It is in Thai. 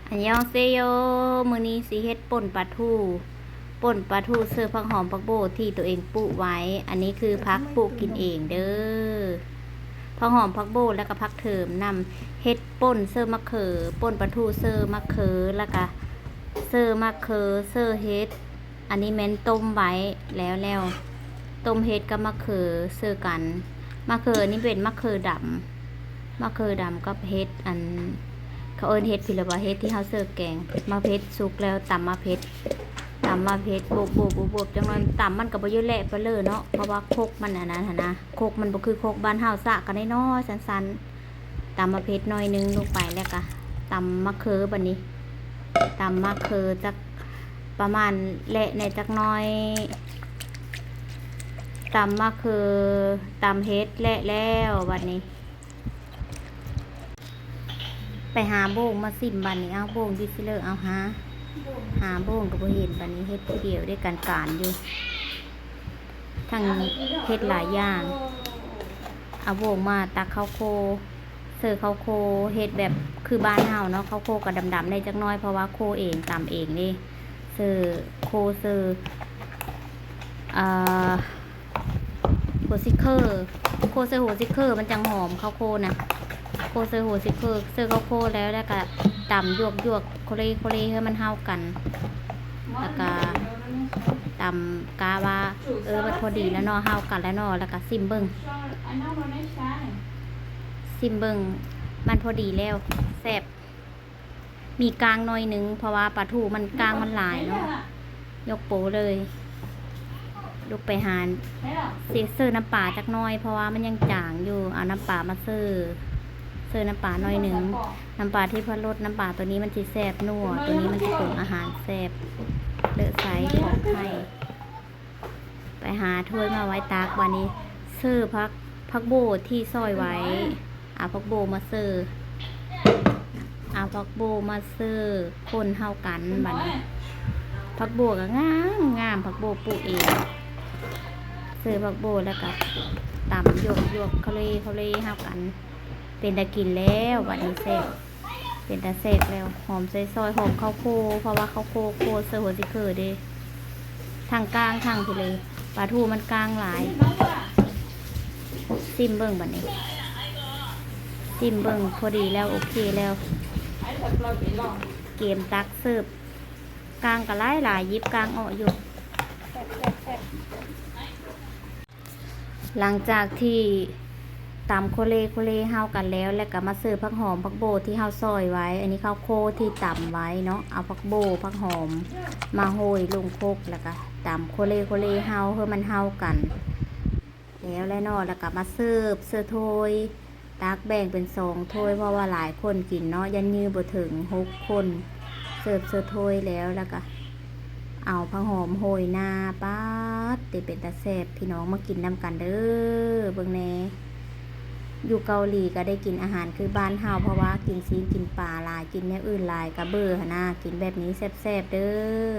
อันยองเซโยมื้อนี้สิเฮ็ดป่นปลาทูเสิร์ฟผักหอมผักโบที่ตัวเองปลูกไว้ อันนี้คือพักปลูกกินเองเด้อผักหอมผักโบแล้วก็ผักเถิมนำเฮ็ดป่นเสิร์ฟมะเขือป่นปลาทูเสิร์ฟมะเขือแล้วก็เสิร์ฟมะเขือเสิร์ฟเฮ็ดอันนี้แม่นต้มไว้แล้วต้มเฮ็ดกับมะเขือเสิร์ฟกันมะเขือนี่เป็นมะเขือดำกับเฮ็ดอันเขาเอิ้นเฮ็ดพิละบ่เฮ็ดที่เฮาเสิร์ฟแกงมะเผ็ดสุกแล้วตำมะเผ็ดโบกจังนั้นตำมันก็บ่อยู่แหละไปเลยเนาะเพราะว่าโคกมันอันนั้นหั่นนะโคกมันบ่คือโคกบ้านเฮาซะกันน้อยๆสั้นๆตำมะเผ็ดหน่อยนึงลงไปแล้วก็ตำมะเขือบัดนี้ตำมะเขือจักประมาณเละในจักหน่อยตำมะเขือตำเฮ็ดเละแล้วบัดนี้ไปหาโบงมาซิมบันนี้เอาโบงดิซิเลอร์เอาหาโบงกับเห็นบันนี้เฮ็ดผู้เดียวได้การอยู่ทั้งเฮ็ดหลายอย่างเอาโบงมาตักข้าวโคเสิร์ฟข้าวโคเฮ็ดแบบคือบ้านเฮาเนาะข้าวโคกับดำๆได้จักน้อยเพราะว่าโคเองตำเองนี่เสิร์ฟโคเสิร์ฟโฮซิเคอร์โคเสิร์ฟโฮซิเคอร์มันจังหอมข้าวโคนะโคเซอร์โหสิเซอร์ข้าวโพดแล้วก็ตำยวกโคเลให้มันเท่ากันแล้วก็ตำกาว่ามันพอดีแล้วเนาะเท่ากันแล้วเนาะแล้วก็ซิมเบิ้งมันพอดีแล้วแซ่บมีกลางหน่อยนึงเพราะว่าปลาทูมันกลางมันหลายเนาะยกโปเลยยกไปหานเสิร์ฟน้ำปลาจักหน่อยเพราะว่ามันยังจางอยู่เอาน้ำปลามาเสิร์ฟน้ำปลาหน่อยหนึ่งน้ำปลาที่พะรสน้ำปลาตัวนี้มันจะแซ่บนัวตัวนี้มันจะปรุงอาหารแซ่บเลือดใสของไทยไปหาถ้วยมาไว้ตากวันนี้เสิร์ฟพักโบที่ซอยไว้เอาพักโบมาเสิร์ฟคนเท่ากันบัดนี้พักโบก็งามพักโบปลูกเองเสิร์ฟพักโบแล้วก็ตำยวกเขาเลยเท่ากันเป็นตะกินแล้ววันนี้เสร็จเป็นตะเสร็จแล้วหอมซอยหอมข้าวโพเพราะว่าข้าวโพเซอร์โฮซิเคอร์เด้ทางกลางทางไปเลยปลาทูมันกลางหลายซิมเบิ้งบัดนี้ซิมเบิ้งพอดีแล้วโอเคแล้วเกมตักเสิร์ฟกลางกะหลายยิบกลางออกอยู่หลังจากที่ตำโคเลเฮากันแล้วก็มาเสิร์ฟผักหอมผักโบที่เฮาซอยไว้อันนี้ข้าวโคที่ตำไว้เนาะเอาผักโบผักหอมมาโรยลงโคกแล้วก็ตำโคเลเฮาเพื่อมันเฮากันแล้วเนาะแล้วก็มาเสิร์ฟถ้วยตักแบ่งเป็น2ถ้วยเพราะว่าหลายคนกินเนาะยันยืบ่ถึง6คนเสิร์ฟถ้วยแล้วก็เอาผักหอมโรยหน้าป๊าดติเป็นตาแซ่บพี่น้องมากินนำกันเด้อเบิ่งแน่อยู่เกาหลีก็ได้กินอาหารคือบ้านเฮาเพราะว่ากินซีนกินปลาหลายกินแนวอื่นหลายกะเบื่อหนะกินแบบนี้แซ่บๆเด้อ